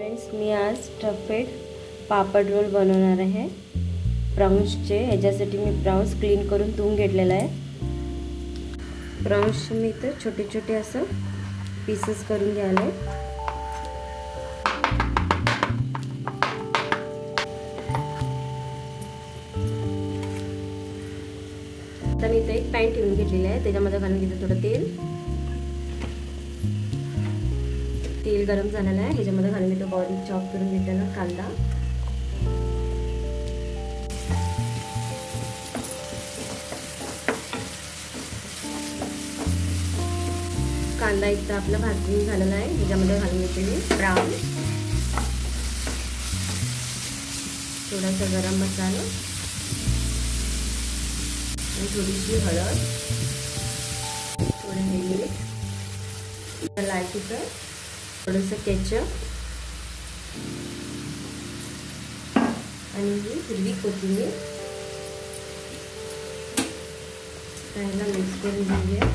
Friends, मी आज स्टफेड पापड role बनवणार आहे प्राउन्सचे। ह्याच्यासाठी मी प्राउन्स क्लीन करून धुवून घेतलेला आहे। प्राउन्स मी इथे छोटे छोटे असं पीसेस करून घ्याले। आता मी इथे एक पॅन ठेवून घेतलेली आहे, त्याच्यामध्ये घालून घेते थोडं तेल गरम झालेलं आहे। ह्याच्यामध्ये घालून घेतो बारीक चॉप करून घेतलेला कांदा, कांदा इथं आपला भाजून झालेला आहे। ह्याच्यामध्ये घालून घेते मी ब्राऊन, थोडासा गरम मसाला आणि थोडीशी हळद, थोडे मीठ, लाल तिखट, थोडंसं केचप आणि हिरवी कोथिंबीर पहिला मिक्स करून घेऊया।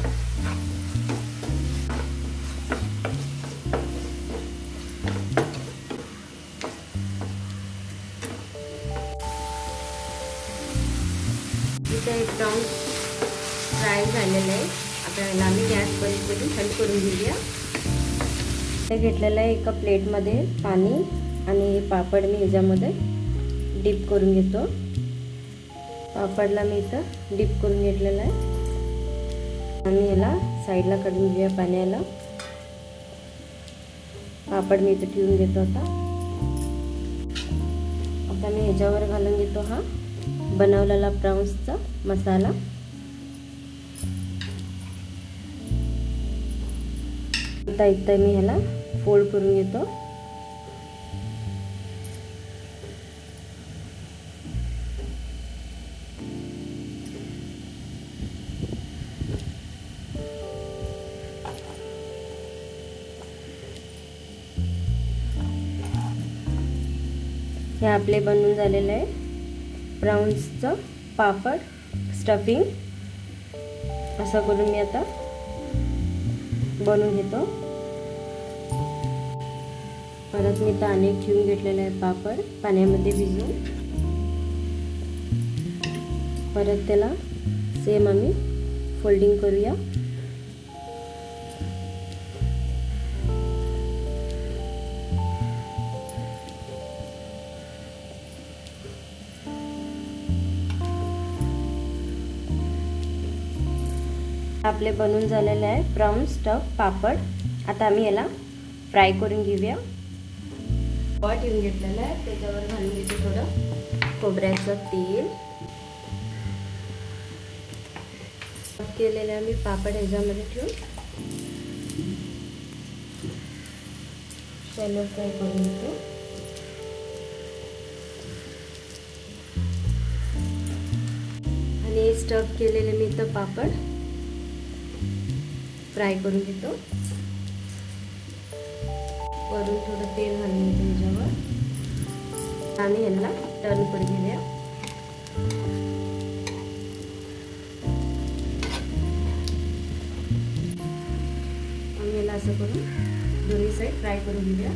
इथे ब्राऊन फ्राय झालेलं आहे। आता याला आम्ही गॅस बंद करून थंड करून घेऊया। घेतलेलं आहे एका प्लेटमध्ये पाणी आणि पापड मी ह्याच्यामध्ये डिप करून घेतो। पापडला मी इथं डिप करून घेतलेला आहे आणि याला साईडला काढून घेऊया पाण्याला। पापड मी इथं ठेवून घेतो। आता मी ह्याच्यावर घालून घेतो हा बनवलेला प्राउन्सचा मसाला। आता इथं मी ह्याला फोल्ड करून घेतो। हे आपले बनवून झालेले आहे प्राउन्सचं पापड स्टफिंग। असं करून मी आता बनवून घेतो। परत मी तर अनेक ठेवून घेतलेले आहे पापड पाण्यामध्ये भिजवून। परत त्याला सेम आम्ही फोल्डिंग करूया। आपले बनवून झालेले आहे ब्राउन स्टफ पापड। आता आम्ही याला फ्राय करून घेऊया। पॉट ठेवून घेतलेला आहे, त्याच्यावर घालून घेतो थोडं खोबऱ्याचं तेल। केलेले आम्ही पापड ह्याच्यामध्ये ठेवून शॅलो फ्राय करून घेतो। आणि स्टफ केलेले मी इथं पापड फ्राय करून घेतो। वरून थोडं तेल घालून घेतो ह्याच्यावर आणि ह्याला टर्न करून घेऊया। आणि याला असं करून दोन्ही साईड फ्राय करून घेऊया।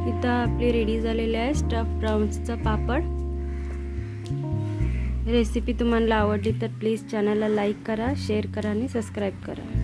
इथं आपली रेडी झालेली आहे स्टफ प्राउन्सचा पापड। रेसिपी तुम्हाला आवडली तर प्लीज चॅनलला लाईक करा, शेअर करा आणि सबस्क्राईब करा।